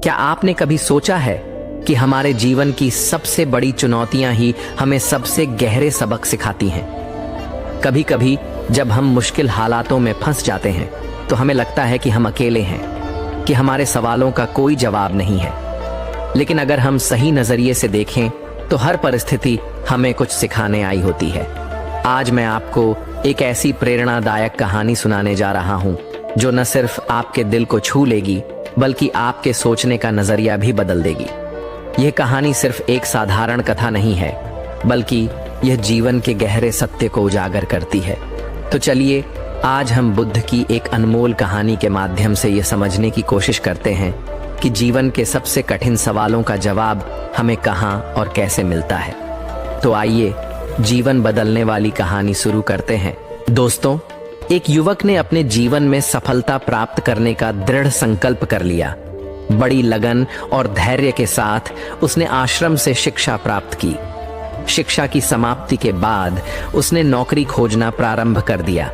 क्या आपने कभी सोचा है कि हमारे जीवन की सबसे बड़ी चुनौतियां ही हमें सबसे गहरे सबक सिखाती हैं? कभी कभी जब हम मुश्किल हालातों में फंस जाते हैं तो हमें लगता है कि हम अकेले हैं, कि हमारे सवालों का कोई जवाब नहीं है। लेकिन अगर हम सही नजरिए से देखें तो हर परिस्थिति हमें कुछ सिखाने आई होती है। आज मैं आपको एक ऐसी प्रेरणादायक कहानी सुनाने जा रहा हूं जो न सिर्फ आपके दिल को छू लेगी बल्कि आपके सोचने का नजरिया भी बदल देगी। यह कहानी सिर्फ एक साधारण कथा नहीं है, बल्कि यह जीवन के गहरे सत्य को उजागर करती है। तो चलिए आज हम बुद्ध की एक अनमोल कहानी के माध्यम से यह समझने की कोशिश करते हैं कि जीवन के सबसे कठिन सवालों का जवाब हमें कहां और कैसे मिलता है। तो आइए जीवन बदलने वाली कहानी शुरू करते हैं। दोस्तों, एक युवक ने अपने जीवन में सफलता प्राप्त करने का दृढ़ संकल्प कर लिया। बड़ी लगन और धैर्य के साथ उसने आश्रम से शिक्षा प्राप्त की। शिक्षा की समाप्ति के बाद उसने नौकरी खोजना प्रारंभ कर दिया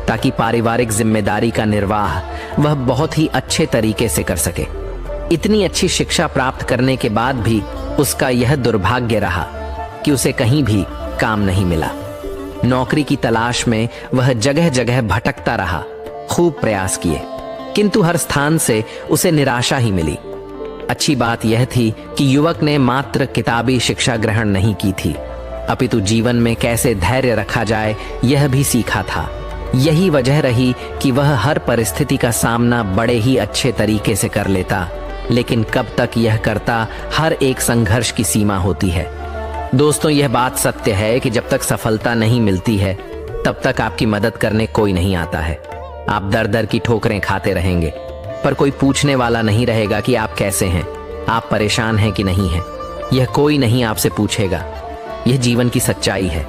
ताकि पारिवारिक जिम्मेदारी का निर्वाह वह बहुत ही अच्छे तरीके से कर सके। इतनी अच्छी शिक्षा प्राप्त करने के बाद भी उसका यह दुर्भाग्य रहा कि उसे कहीं भी काम नहीं मिला। नौकरी की तलाश में वह जगह जगह भटकता रहा, खूब प्रयास किए, किंतु हर स्थान से उसे निराशा ही मिली। अच्छी बात यह थी कि युवक ने मात्र किताबी शिक्षा ग्रहण नहीं की थी, अपितु जीवन में कैसे धैर्य रखा जाए यह भी सीखा था। यही वजह रही कि वह हर परिस्थिति का सामना बड़े ही अच्छे तरीके से कर लेता। लेकिन कब तक यह करता, हर एक संघर्ष की सीमा होती है। दोस्तों, यह बात सत्य है कि जब तक सफलता नहीं मिलती है तब तक आपकी मदद करने कोई नहीं आता है। आप दर दर की ठोकरें खाते रहेंगे, पर कोई पूछने वाला नहीं रहेगा कि आप कैसे हैं, आप परेशान हैं कि नहीं हैं। यह कोई नहीं आपसे पूछेगा। यह जीवन की सच्चाई है।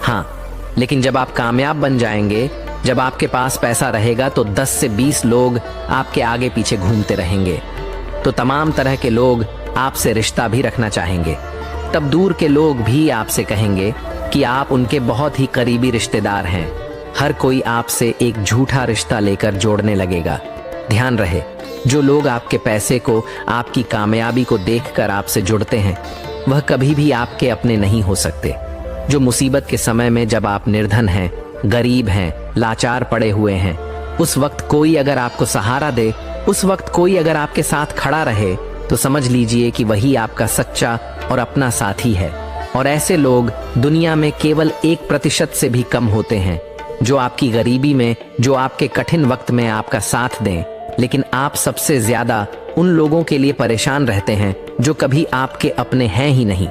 हाँ, लेकिन जब आप कामयाब बन जाएंगे, जब आपके पास पैसा रहेगा, तो 10 से 20 लोग आपके आगे पीछे घूमते रहेंगे। तो तमाम तरह के लोग आपसे रिश्ता भी रखना चाहेंगे। तब दूर के लोग भी आपसे कहेंगे कि आप उनके बहुत ही करीबी रिश्तेदार हैं। हर कोई आपसे एक झूठा रिश्ता लेकर जोड़ने लगेगा। ध्यान रहे, जो लोग आपके पैसे को, आपकी कामयाबी को देखकर आपसे जुड़ते हैं, वह कभी भी आपके अपने नहीं हो सकते। जो मुसीबत के समय में जब आप निर्धन हैं, गरीब हैं, लाचार पड़े हुए हैं, उस वक्त कोई अगर आपको सहारा दे, उस वक्त कोई अगर आपके साथ खड़ा रहे, तो समझ लीजिए कि वही आपका सच्चा और अपना साथी है। और ऐसे लोग दुनिया में केवल 1% से भी कम होते हैं जो आपकी गरीबी में, जो आपके कठिन वक्त में आपका साथ दें। लेकिन आप सबसे ज्यादा उन लोगों के लिए परेशान रहते हैं जो कभी आपके अपने हैं ही नहीं।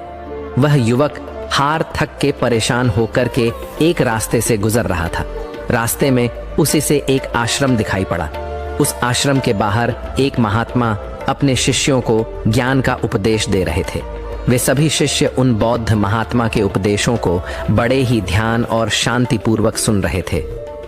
वह युवक हार थक के परेशान होकर के एक रास्ते से गुजर रहा था। रास्ते में उसे से एक आश्रम दिखाई पड़ा। उस आश्रम के बाहर एक महात्मा अपने शिष्यों को ज्ञान का उपदेश दे रहे थे। वे सभी शिष्य उन बौद्ध महात्मा के उपदेशों को बड़े ही ध्यान और शांतिपूर्वक सुन रहे थे।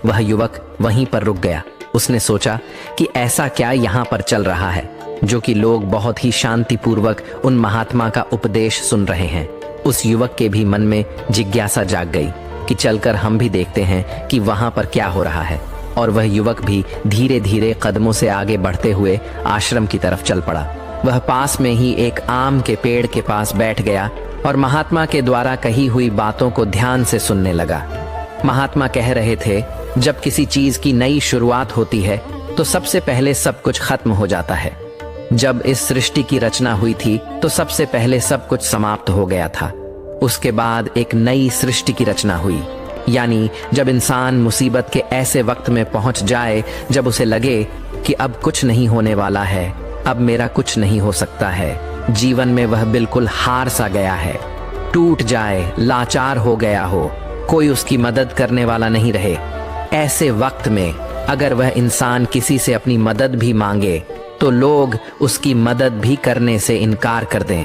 वह युवक वहीं पर रुक गया। उसने सोचा कि ऐसा क्या यहाँ पर चल रहा है जो कि लोग बहुत ही शांतिपूर्वक उन महात्मा का उपदेश सुन रहे हैं। उस युवक के भी मन में जिज्ञासा जाग गई कि चलकर हम भी देखते हैं कि वहां पर क्या हो रहा है। और वह युवक भी धीरे धीरे कदमों से आगे बढ़ते हुए आश्रम की तरफ चल पड़ा। वह पास में ही एक आम के पेड़ के पास बैठ गया और महात्मा के द्वारा कही हुई बातों को ध्यान से सुनने लगा। महात्मा कह रहे थे, जब किसी चीज की नई शुरुआत होती है तो सबसे पहले सब कुछ खत्म हो जाता है। जब इस सृष्टि की रचना हुई थी तो सबसे पहले सब कुछ समाप्त हो गया था। उसके बाद एक नई सृष्टि की रचना हुई। यानी जब इंसान मुसीबत के ऐसे वक्त में पहुंच जाए जब उसे लगे कि अब कुछ नहीं होने वाला है, अब मेरा कुछ नहीं हो सकता है, जीवन में वह बिल्कुल हार सा गया है, टूट जाए, लाचार हो गया हो, कोई उसकी मदद करने वाला नहीं रहे, ऐसे वक्त में अगर वह इंसान किसी से अपनी मदद भी मांगे तो लोग उसकी मदद भी करने से इनकार कर दें।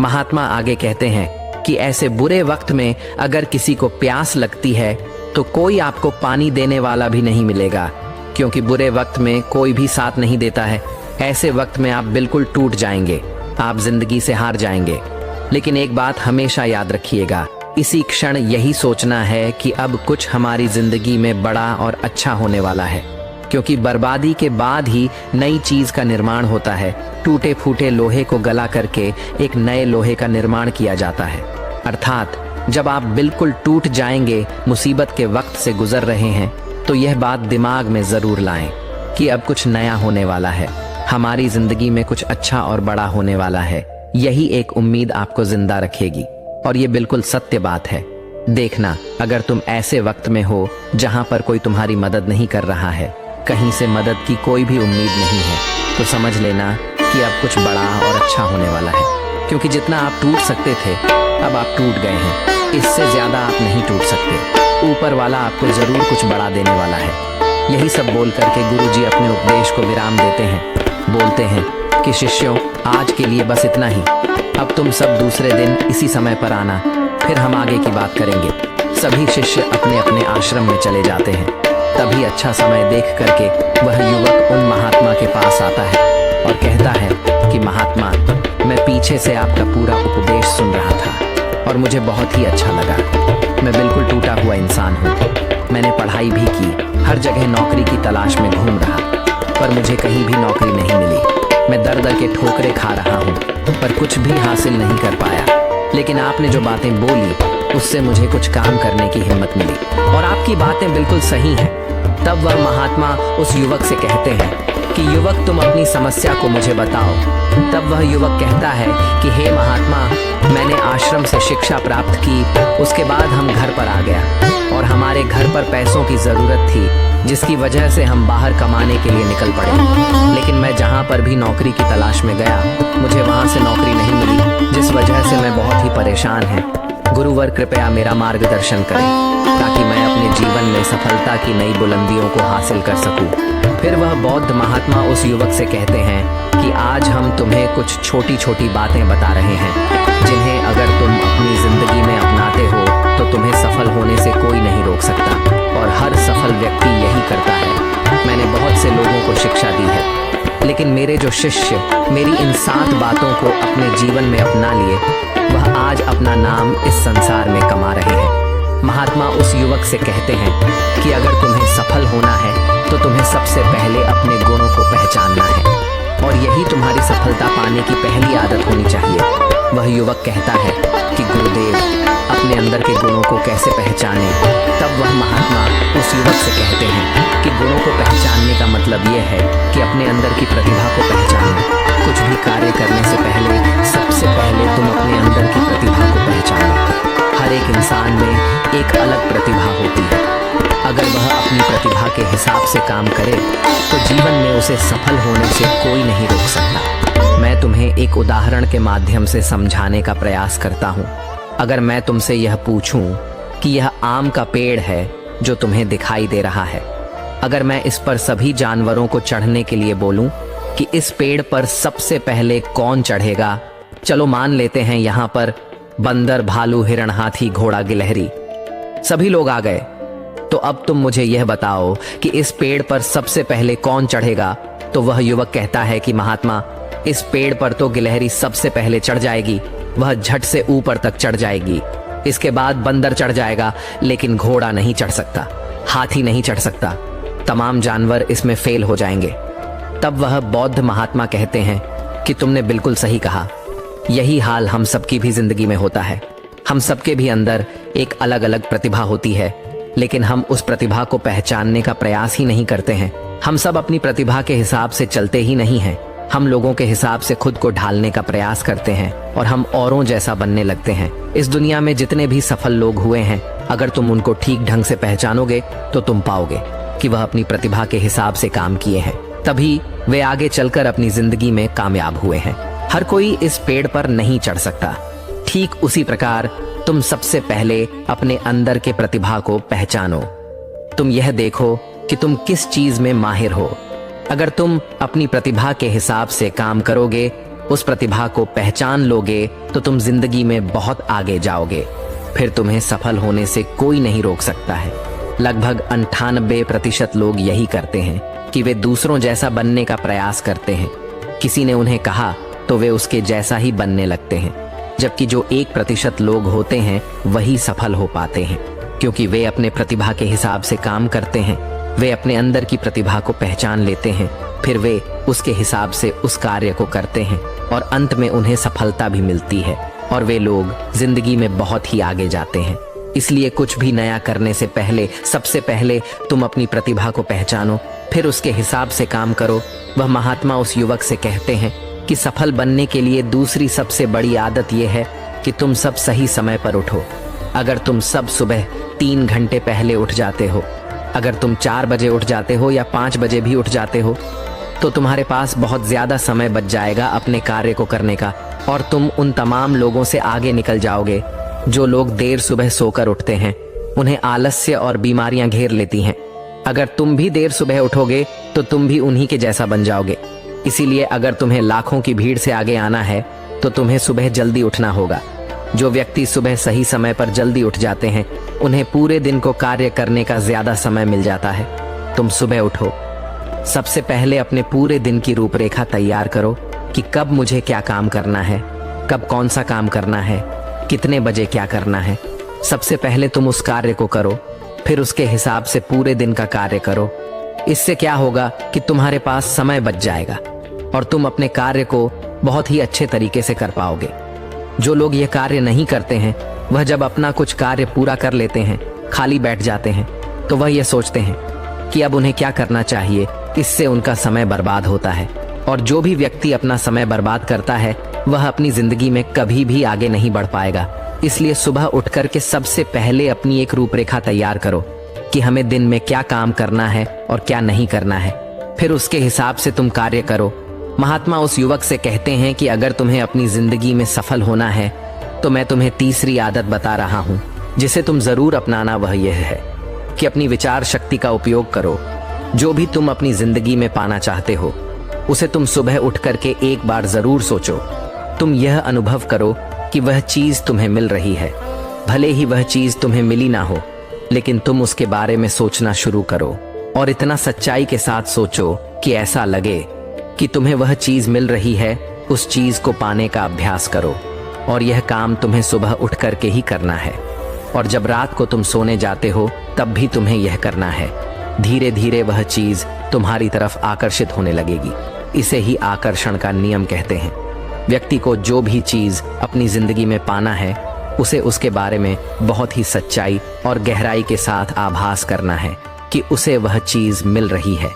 महात्मा आगे कहते हैं कि ऐसे बुरे वक्त में अगर किसी को प्यास लगती है तो कोई आपको पानी देने वाला भी नहीं मिलेगा, क्योंकि बुरे वक्त में कोई भी साथ नहीं देता है। ऐसे वक्त में आप बिल्कुल टूट जाएंगे, आप जिंदगी से हार जाएंगे। लेकिन एक बात हमेशा याद रखिएगा, इसी क्षण यही सोचना है कि अब कुछ हमारी जिंदगी में बड़ा और अच्छा होने वाला है। क्योंकि बर्बादी के बाद ही नई चीज का निर्माण होता है। टूटे फूटे लोहे को गला करके एक नए लोहे का निर्माण किया जाता है। अर्थात जब आप बिल्कुल टूट जाएंगे, मुसीबत के वक्त से गुजर रहे हैं, तो यह बात दिमाग में जरूर लाएं कि अब कुछ नया होने वाला है, हमारी जिंदगी में कुछ अच्छा और बड़ा होने वाला है। यही एक उम्मीद आपको जिंदा रखेगी और ये बिल्कुल सत्य बात है। देखना, अगर तुम ऐसे वक्त में हो जहां पर कोई तुम्हारी मदद नहीं कर रहा है, कहीं से मदद की कोई भी उम्मीद नहीं है, तो समझ लेना कि अब कुछ बड़ा और अच्छा होने वाला है। क्योंकि जितना आप टूट सकते थे, अब आप टूट गए हैं। इससे ज्यादा आप नहीं टूट सकते। ऊपर वाला आपको जरूर कुछ बड़ा देने वाला है। यही सब बोल करके गुरुजी अपने उपदेश को विराम देते हैं। बोलते हैं कि शिष्यों, आज के लिए बस इतना ही। अब तुम सब दूसरे दिन इसी समय पर आना, फिर हम आगे की बात करेंगे। सभी शिष्य अपने अपने आश्रम में चले जाते हैं। तभी अच्छा समय देख करके वह युवक उन महात्मा के पास आता है और कहता है कि महात्मा, मैं पीछे से आपका पूरा उपदेश सुन रहा था और मुझे बहुत ही अच्छा लगा। मैं बिल्कुल टूटा हुआ इंसान हूँ। मैंने पढ़ाई भी की, हर जगह नौकरी की तलाश में घूम रहा, पर मुझे कहीं भी नौकरी नहीं मिली। मैं दर दर के ठोकरे खा रहा हूँ, पर कुछ भी हासिल नहीं कर पाया। लेकिन आपने जो बातें बोली, उससे मुझे कुछ काम करने की हिम्मत मिली और आपकी बातें बिल्कुल सही हैं। तब वह महात्मा उस युवक से कहते हैं कि युवक, तुम अपनी समस्या को मुझे बताओ। तब वह युवक कहता है कि हे महात्मा, मैंने आश्रम से शिक्षा प्राप्त की, उसके बाद हम घर पर आ गया और हमारे घर पर पैसों की जरूरत थी, जिसकी वजह से हम बाहर कमाने के लिए निकल पड़े। लेकिन मैं जहाँ पर भी नौकरी की तलाश में गया, मुझे वहाँ से नौकरी नहीं मिली, जिस वजह से मैं बहुत ही परेशान है। गुरुवर, कृपया मेरा मार्गदर्शन करें ताकि मैं अपने जीवन में सफलता की नई बुलंदियों को हासिल कर सकूं। फिर वह बौद्ध महात्मा उस युवक से कहते हैं कि आज हम तुम्हें कुछ छोटी छोटी बातें बता रहे हैं, जिन्हें अगर तुम अपनी जिंदगी में अपनाते हो तो तुम्हें सफल होने से कोई नहीं रोक सकता और हर सफल व्यक्ति यही करता है। मैंने बहुत से लोगों को शिक्षा दी है, लेकिन मेरे जो शिष्य मेरी इन 7 बातों को अपने जीवन में अपना लिए, वह आज अपना नाम इस संसार में कमा रहे हैं। महात्मा उस युवक से कहते हैं कि अगर तुम्हें सफल होना है तो तुम्हें सबसे पहले अपने गुणों को पहचानना है और यही तुम्हारी सफलता पाने की पहली आदत होनी चाहिए। वह युवक कहता है कि गुरुदेव, अपने अंदर के गुणों को कैसे पहचाने? तब वह महात्मा उस युवक से कहते हैं कि गुणों को पहचानने का मतलब यह है कि अपने अंदर की प्रतिभा को पहचानो। कुछ भी कार्य करने से पहले सबसे पहले तुम अपने अंदर की प्रतिभा को पहचानो। हर एक इंसान में एक अलग प्रतिभा होती है। अगर वह अपनी प्रतिभा के हिसाब से काम करे तो जीवन में उसे सफल होने से कोई नहीं रोक सकता। मैं तुम्हें एक उदाहरण के माध्यम से समझाने का प्रयास करता हूँ। अगर मैं तुमसे यह पूछूं कि यह आम का पेड़ है जो तुम्हें दिखाई दे रहा है, अगर मैं इस पर सभी जानवरों को चढ़ने के लिए बोलूं कि इस पेड़ पर सबसे पहले कौन चढ़ेगा? चलो मान लेते हैं यहाँ पर बंदर, भालू, हिरण, हाथी, घोड़ा, गिलहरी, सभी लोग आ गए। तो अब तुम मुझे यह बताओ कि इस पेड़ पर सबसे पहले कौन चढ़ेगा? तो वह युवक कहता है कि महात्मा, इस पेड़ पर तो गिलहरी सबसे पहले चढ़ जाएगी, वह झट से ऊपर तक चढ़ जाएगी। इसके बाद बंदर चढ़ जाएगा, लेकिन घोड़ा नहीं चढ़ सकता, हाथी नहीं चढ़ सकता, तमाम जानवर इसमें फेल हो जाएंगे। तब वह बौद्ध महात्मा कहते हैं कि तुमने बिल्कुल सही कहा। यही हाल हम सबकी भी जिंदगी में होता है। हम सबके भी अंदर एक अलग अलग प्रतिभा होती है, लेकिन हम उस प्रतिभा को पहचानने का प्रयास ही नहीं करते हैं। हम सब अपनी प्रतिभा के हिसाब से चलते ही नहीं हैं। हम लोगों के हिसाब से खुद को ढालने का प्रयास करते हैं और हम औरों जैसा बनने लगते हैं। इस दुनिया में जितने भी सफल लोग हुए हैं, अगर तुम उनको ठीक ढंग से पहचानोगे तो तुम पाओगे कि वह अपनी प्रतिभा के हिसाब से काम किए हैं, तभी वे आगे चलकर अपनी जिंदगी में कामयाब हुए हैं। हर कोई इस पेड़ पर नहीं चढ़ सकता। ठीक उसी प्रकार तुम सबसे पहले अपने अंदर के प्रतिभा को पहचानो। तुम यह देखो कि तुम किस चीज में माहिर हो। अगर तुम अपनी प्रतिभा के हिसाब से काम करोगे, उस प्रतिभा को पहचान लोगे, तो तुम जिंदगी में बहुत आगे जाओगे। फिर तुम्हें सफल होने से कोई नहीं रोक सकता है। लगभग 98% लोग यही करते हैं कि वे दूसरों जैसा बनने का प्रयास करते हैं। किसी ने उन्हें कहा तो वे उसके जैसा ही बनने लगते हैं, जबकि जो 1% लोग होते हैं वही सफल हो पाते हैं, क्योंकि वे अपने प्रतिभा के हिसाब से काम करते हैं, वे अपने अंदर की प्रतिभा को पहचान लेते हैं, फिर वे उसके हिसाब से उस कार्य को करते हैं और अंत में उन्हें सफलता भी मिलती है और वे लोग जिंदगी में बहुत ही आगे जाते हैं। इसलिए कुछ भी नया करने से पहले सबसे पहले तुम अपनी प्रतिभा को पहचानो, फिर उसके हिसाब से काम करो। वह महात्मा उस युवक से कहते हैं कि सफल बनने के लिए दूसरी सबसे बड़ी आदत यह है कि तुम सब सही समय पर उठो। अगर तुम सब सुबह 3 घंटे पहले उठ जाते हो, अगर तुम 4 बजे उठ जाते हो या 5 बजे भी उठ जाते हो, तो तुम्हारे पास बहुत ज्यादा समय बच जाएगा अपने कार्य को करने का और तुम उन तमाम लोगों से आगे निकल जाओगे जो लोग देर सुबह सोकर उठते हैं। उन्हें आलस्य और बीमारियां घेर लेती हैं। अगर तुम भी देर सुबह उठोगे तो तुम भी उन्हीं के जैसा बन जाओगे। इसीलिए अगर तुम्हें लाखों की भीड़ से आगे आना है तो तुम्हें सुबह जल्दी उठना होगा। जो व्यक्ति सुबह सही समय पर जल्दी उठ जाते हैं उन्हें पूरे दिन को कार्य करने का ज्यादा समय मिल जाता है। तुम सुबह उठो, सबसे पहले अपने पूरे दिन की रूपरेखा तैयार करो कि कब मुझे क्या काम करना है, कब कौन सा काम करना है, कितने बजे क्या करना है। सबसे पहले तुम उस कार्य को करो, फिर उसके हिसाब से पूरे दिन का कार्य करो। इससे क्या होगा कि तुम्हारे पास समय बच जाएगा और तुम अपने कार्य को बहुत ही अच्छे तरीके से कर पाओगे। जो लोग ये कार्य नहीं करते हैं वह जब अपना कुछ कार्य पूरा कर लेते हैं, खाली बैठ जाते हैं, तो वह ये सोचते हैं कि अब उन्हें क्या करना चाहिए। इससे उनका समय बर्बाद होता है और जो भी व्यक्ति अपना समय बर्बाद करता है वह अपनी जिंदगी में कभी भी आगे नहीं बढ़ पाएगा। इसलिए सुबह उठकर के सबसे पहले अपनी एक रूपरेखा तैयार करो कि हमें दिन में क्या काम करना है और क्या नहीं करना है, फिर उसके हिसाब से तुम कार्य करो। महात्मा उस युवक से कहते हैं कि अगर तुम्हें अपनी जिंदगी में सफल होना है तो मैं तुम्हें तीसरी आदत बता रहा हूं जिसे तुम जरूर अपनाना। वह यह है कि अपनी विचार शक्ति का उपयोग करो। जो भी तुम अपनी जिंदगी में पाना चाहते हो उसे तुम सुबह उठ करके एक बार जरूर सोचो। तुम यह अनुभव करो कि वह चीज तुम्हें मिल रही है। भले ही वह चीज तुम्हें मिली ना हो, लेकिन तुम उसके बारे में सोचना शुरू करो और इतना सच्चाई के साथ सोचो कि ऐसा लगे कि तुम्हें वह चीज मिल रही है। उस चीज को पाने का अभ्यास करो और यह काम तुम्हें सुबह उठ करके ही करना है और जब रात को तुम सोने जाते हो तब भी तुम्हें यह करना है। धीरे धीरे वह चीज तुम्हारी तरफ आकर्षित होने लगेगी। इसे ही आकर्षण का नियम कहते हैं। व्यक्ति को जो भी चीज अपनी जिंदगी में पाना है उसे उसके बारे में बहुत ही सच्चाई और गहराई के साथ आभास करना है कि उसे वह चीज मिल रही है।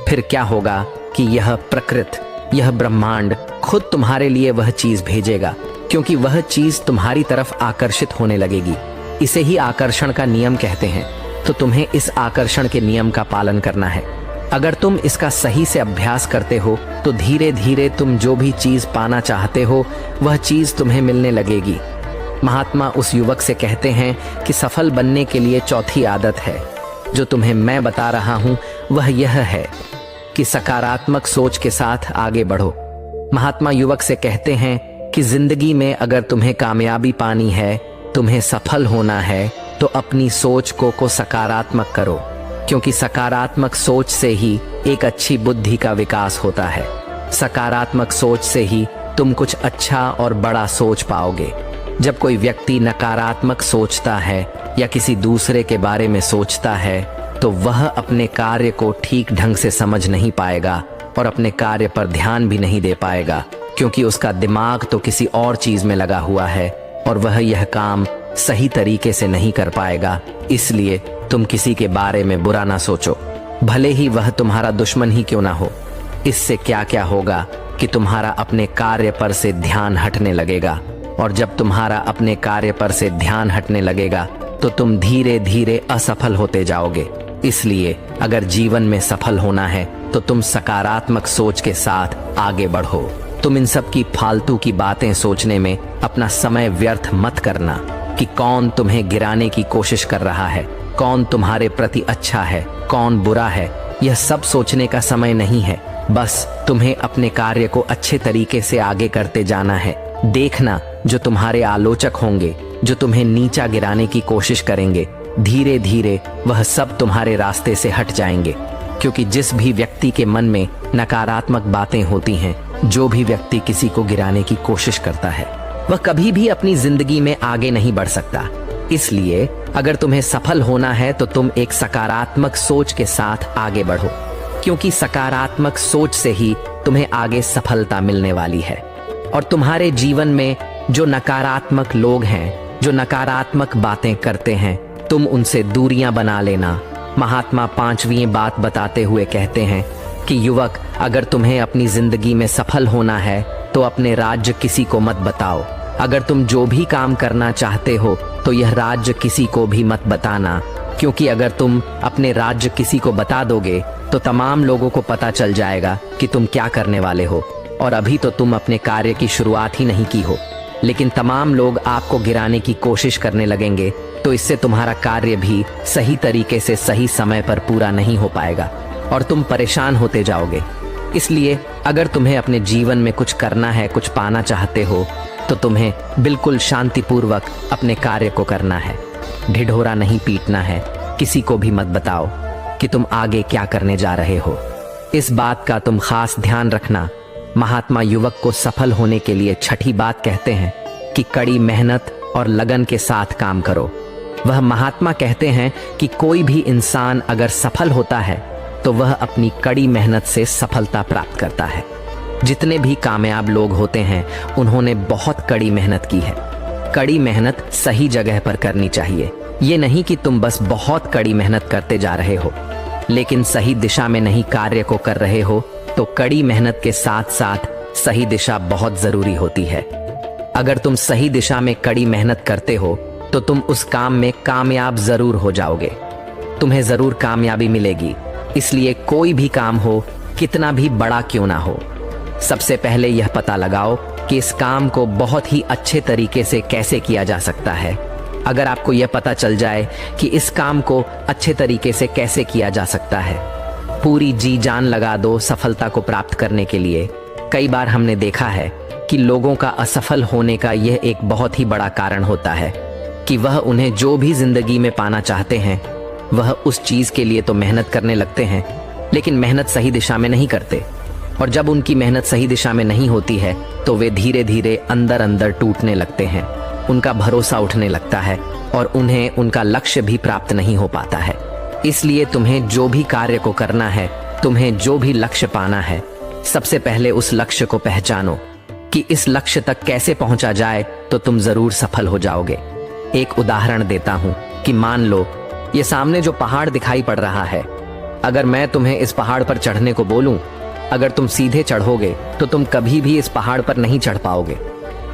फिर क्या होगा कि यह प्रकृति, यह ब्रह्मांड खुद तुम्हारे लिए वह चीज भेजेगा, क्योंकि वह चीज तुम्हारी तरफ आकर्षित होने लगेगी। इसे ही आकर्षण का नियम कहते हैं। तो तुम्हें इस आकर्षण के नियम का पालन करना है। अगर तुम इसका सही से अभ्यास करते हो तो धीरे धीरे तुम जो भी चीज पाना चाहते हो वह चीज तुम्हें मिलने लगेगी। महात्मा उस युवक से कहते हैं कि सफल बनने के लिए चौथी आदत है जो तुम्हें मैं बता रहा हूं, वह यह है कि सकारात्मक सोच के साथ आगे बढ़ो। महात्मा युवक से कहते हैं कि जिंदगी में अगर तुम्हें कामयाबी पानी है, तुम्हें सफल होना है, तो अपनी सोच को सकारात्मक करो, क्योंकि सकारात्मक सोच से ही एक अच्छी बुद्धि का विकास होता है। सकारात्मक सोच से ही तुम कुछ अच्छा और बड़ा सोच पाओगे। जब कोई व्यक्ति नकारात्मक सोचता है या किसी दूसरे के बारे में सोचता है तो वह अपने कार्य को ठीक ढंग से समझ नहीं पाएगा और अपने कार्य पर ध्यान भी नहीं दे पाएगा, क्योंकि उसका दिमाग तो किसी और चीज में लगा हुआ है और वह यह काम सही तरीके से नहीं कर पाएगा। इसलिए तुम किसी के बारे में बुरा ना सोचो, भले ही वह तुम्हारा दुश्मन ही क्यों ना हो। इससे क्या क्या होगा कि तुम्हारा अपने कार्य पर से ध्यान हटने लगेगा, और जब तुम्हारा अपने कार्य पर से ध्यान हटने लगेगा तो तुम धीरे धीरे असफल होते जाओगे। इसलिए अगर जीवन में सफल होना है तो तुम सकारात्मक सोच के साथ आगे बढ़ो। तुम इन सब की फालतू की बातें सोचने में अपना समय व्यर्थ मत करना कि कौन तुम्हें गिराने की कोशिश कर रहा है, कौन तुम्हारे प्रति अच्छा है, कौन बुरा है। यह सब सोचने का समय नहीं है। बस तुम्हें अपने कार्य को अच्छे तरीके से आगे करते जाना है। देखना, जो तुम्हारे आलोचक होंगे, जो तुम्हें नीचा गिराने की कोशिश करेंगे, धीरे धीरे वह सब तुम्हारे रास्ते से हट जाएंगे, क्योंकि जिस भी व्यक्ति के मन में नकारात्मक बातें होती हैं, जो भी व्यक्ति किसी को गिराने की कोशिश करता है, वह कभी भी अपनी जिंदगी में आगे नहीं बढ़ सकता। इसलिए अगर तुम्हें सफल होना है तो तुम एक सकारात्मक सोच के साथ आगे बढ़ो, क्योंकि सकारात्मक सोच से ही तुम्हें आगे सफलता मिलने वाली है। और तुम्हारे जीवन में जो नकारात्मक लोग हैं, जो नकारात्मक बातें करते हैं, तुम उनसे दूरियां बना लेना। महात्मा 5वीं बात बताते हुए कहते हैं कि युवक, अगर तुम्हें अपनी जिंदगी में सफल होना है तो अपने राज्य किसी को मत बताओ। अगर तुम जो भी काम करना चाहते हो तो यह राज्य किसी को भी मत बताना, क्योंकि अगर तुम अपने राज्य किसी को बता दोगे तो तमाम लोगों को पता चल जाएगा कि तुम क्या करने वाले हो। और अभी तो तुम अपने कार्य की शुरुआत ही नहीं की हो, लेकिन तमाम लोग आपको गिराने की कोशिश करने लगेंगे, तो इससे तुम्हारा कार्य भी सही तरीके से सही समय पर पूरा नहीं हो पाएगा और तुम परेशान होते जाओगे। इसलिए अगर तुम्हें अपने जीवन में कुछ करना है, कुछ पाना चाहते हो, तो तुम्हें बिल्कुल शांतिपूर्वक अपने कार्य को करना है। ढिढोरा नहीं पीटना है, किसी को भी मत बताओ कि तुम आगे क्या करने जा रहे हो। इस बात का तुम खास ध्यान रखना। महात्मा युवक को सफल होने के लिए 6ठी बात कहते हैं कि कड़ी मेहनत और लगन के साथ काम करो। वह महात्मा कहते हैं कि कोई भी इंसान अगर सफल होता है तो वह अपनी कड़ी मेहनत से सफलता प्राप्त करता है। जितने भी कामयाब लोग होते हैं उन्होंने बहुत कड़ी मेहनत की है। कड़ी मेहनत सही जगह पर करनी चाहिए। ये नहीं कि तुम बस बहुत कड़ी मेहनत करते जा रहे हो लेकिन सही दिशा में नहीं कार्य को कर रहे हो, तो कड़ी मेहनत के साथ साथ सही दिशा बहुत जरूरी होती है। अगर तुम सही दिशा में कड़ी मेहनत करते हो तो तुम उस काम में कामयाब जरूर हो जाओगे, तुम्हें जरूर कामयाबी मिलेगी। इसलिए कोई भी काम हो, कितना भी बड़ा क्यों ना हो, सबसे पहले यह पता लगाओ कि इस काम को बहुत ही अच्छे तरीके से कैसे किया जा सकता है। अगर आपको यह पता चल जाए कि इस काम को अच्छे तरीके से कैसे किया जा सकता है, पूरी जी जान लगा दो सफलता को प्राप्त करने के लिए। कई बार हमने देखा है कि लोगों का असफल होने का यह एक बहुत ही बड़ा कारण होता है कि वह उन्हें जो भी जिंदगी में पाना चाहते हैं वह उस चीज के लिए तो मेहनत करने लगते हैं, लेकिन मेहनत सही दिशा में नहीं करते। और जब उनकी मेहनत सही दिशा में नहीं होती है तो वे धीरे धीरे अंदर अंदर टूटने लगते हैं, उनका भरोसा उठने लगता है और उन्हें उनका लक्ष्य भी प्राप्त नहीं हो पाता है। इसलिए तुम्हें जो भी कार्य को करना है, तुम्हें जो भी लक्ष्य पाना है, सबसे पहले उस लक्ष्य को पहचानो कि इस लक्ष्य तक कैसे पहुंचा जाए तो तुम जरूर सफल हो जाओगे। एक उदाहरण देता हूं कि मान लो ये सामने जो पहाड़ दिखाई पड़ रहा है, अगर मैं तुम्हें इस पहाड़ पर चढ़ने को बोलूं, अगर तुम सीधे चढ़ोगे तो तुम कभी भी इस पहाड़ पर नहीं चढ़ पाओगे।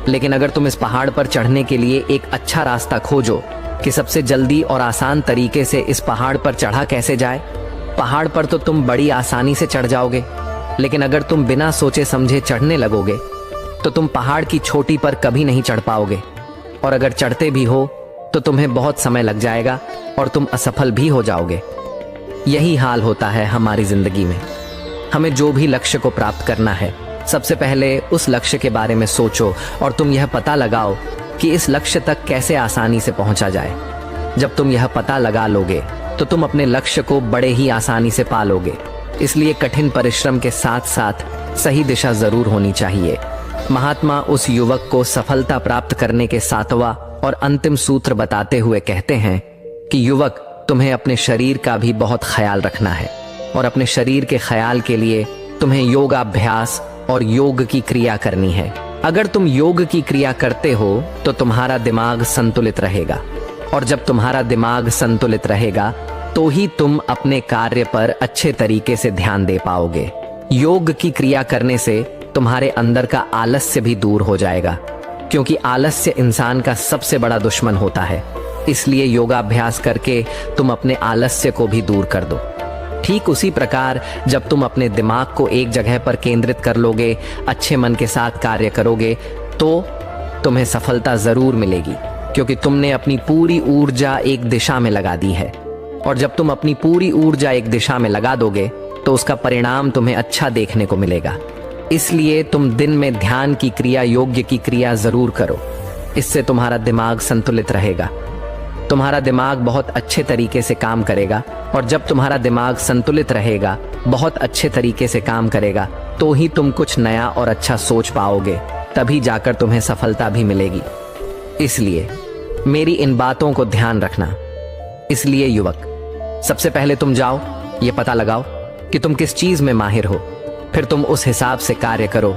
लेकिन अगर तुम इस पहाड़ पर चढ़ने के लिए एक अच्छा रास्ता खोजो कि सबसे जल्दी और आसान तरीके से इस पहाड़ पर चढ़ा कैसे जाए, पहाड़ पर तो तुम बड़ी आसानी से चढ़ जाओगे। लेकिन अगर तुम बिना सोचे समझे चढ़ने लगोगे तो तुम पहाड़ की चोटी पर कभी नहीं चढ़ पाओगे, और अगर चढ़ते भी हो तो तुम्हें बहुत समय लग जाएगा और तुम असफल भी हो जाओगे। यही हाल होता है हमारी जिंदगी में। हमें जो भी लक्ष्य को प्राप्त करना है, सबसे पहले उस लक्ष्य के बारे में सोचो और तुम यह पता लगाओ कि इस लक्ष्य तक कैसे आसानी से पहुंचा जाए। जब तुम यह पता लगा लोगे तो तुम अपने लक्ष्य को बड़े ही आसानी से पा लोगे। इसलिए कठिन परिश्रम के साथ साथ सही दिशा जरूर होनी चाहिए। महात्मा उस युवक को सफलता प्राप्त करने के 7वां और अंतिम सूत्र बताते हुए कहते हैं कि युवक, तुम्हें अपने शरीर का भी बहुत ख्याल रखना है, और अपने शरीर के ख्याल के लिए तुम्हें योगाभ्यास और योग की क्रिया करनी है। अगर तुम योग की क्रिया करते हो तो तुम्हारा दिमाग संतुलित रहेगा, और जब तुम्हारा दिमाग संतुलित रहेगा तो ही तुम अपने कार्य पर अच्छे तरीके से ध्यान दे पाओगे। योग की क्रिया करने से तुम्हारे अंदर का आलस्य भी दूर हो जाएगा, क्योंकि आलस्य इंसान का सबसे बड़ा दुश्मन होता है। इसलिए योगाभ्यास करके तुम अपने आलस्य को भी दूर कर दो। ठीक उसी प्रकार जब तुम अपने दिमाग को एक जगह पर केंद्रित कर लोगे, अच्छे मन के साथ कार्य करोगे, तो तुम्हें सफलता जरूर मिलेगी, क्योंकि तुमने अपनी पूरी ऊर्जा एक दिशा में लगा दी है। और जब तुम अपनी पूरी ऊर्जा एक दिशा में लगा दोगे तो उसका परिणाम तुम्हें अच्छा देखने को मिलेगा। इसलिए तुम दिन में ध्यान की क्रिया, योग्य की क्रिया जरूर करो। इससे तुम्हारा दिमाग संतुलित रहेगा, तुम्हारा दिमाग बहुत अच्छे तरीके से काम करेगा, और जब तुम्हारा दिमाग संतुलित रहेगा, बहुत अच्छे तरीके से काम करेगा, तो ही तुम कुछ नया और अच्छा सोच पाओगे, तभी जाकर तुम्हें सफलता भी मिलेगी। इसलिए मेरी इन बातों को ध्यान रखना। इसलिए युवक, सबसे पहले तुम जाओ, ये पता लगाओ कि तुम किस चीज में माहिर हो, फिर तुम उस हिसाब से कार्य करो।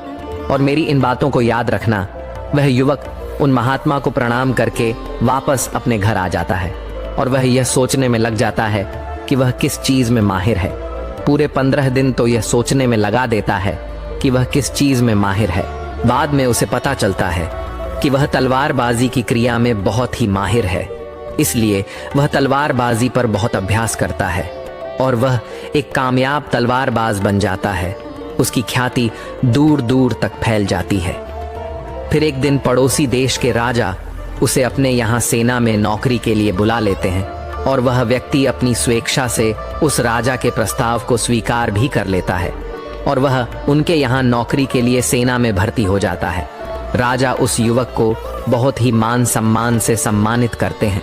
और मेरी इन बातों को याद रखना। वह युवक उन महात्मा को प्रणाम करके वापस अपने घर आ जाता है और वह यह सोचने में लग जाता है कि वह किस चीज में माहिर है। पूरे 15 दिन तो यह सोचने में लगा देता है कि वह किस चीज में माहिर है। बाद में उसे पता चलता है कि वह तलवारबाजी की क्रिया में बहुत ही माहिर है, इसलिए वह तलवारबाजी पर बहुत अभ्यास करता है और वह एक कामयाब तलवारबाज बन जाता है। उसकी ख्याति दूर दूर तक फैल जाती है। फिर एक दिन पड़ोसी देश के राजा उसे अपने यहाँ सेना में नौकरी के लिए बुला लेते हैं और वह व्यक्ति अपनी स्वेच्छा से उस राजा के प्रस्ताव को स्वीकार भी कर लेता है और वह उनके यहाँ नौकरी के लिए सेना में भर्ती हो जाता है। राजा उस युवक को बहुत ही मान सम्मान से सम्मानित करते हैं।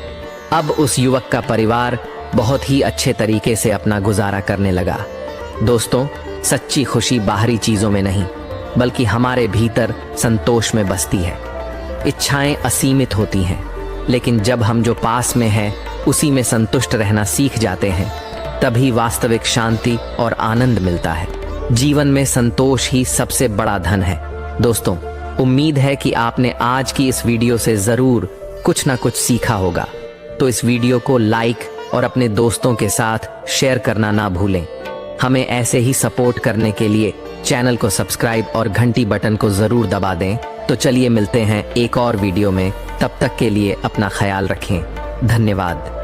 अब उस युवक का परिवार बहुत ही अच्छे तरीके से अपना गुजारा करने लगा। दोस्तों, सच्ची खुशी बाहरी चीजों में नहीं बल्कि हमारे भीतर संतोष में बसती है। इच्छाएं असीमित होती हैं, लेकिन जब हम जो पास में है उसी में संतुष्ट रहना सीख जाते हैं, तभी वास्तविक शांति और आनंद मिलता है। जीवन में संतोष ही सबसे बड़ा धन है। दोस्तों, उम्मीद है कि आपने आज की इस वीडियो से जरूर कुछ ना कुछ सीखा होगा। तो इस वीडियो को लाइक और अपने दोस्तों के साथ शेयर करना ना भूलें। हमें ऐसे ही सपोर्ट करने के लिए चैनल को सब्सक्राइब और घंटी बटन को जरूर दबा दें। तो चलिए मिलते हैं एक और वीडियो में। तब तक के लिए अपना ख्याल रखें। धन्यवाद।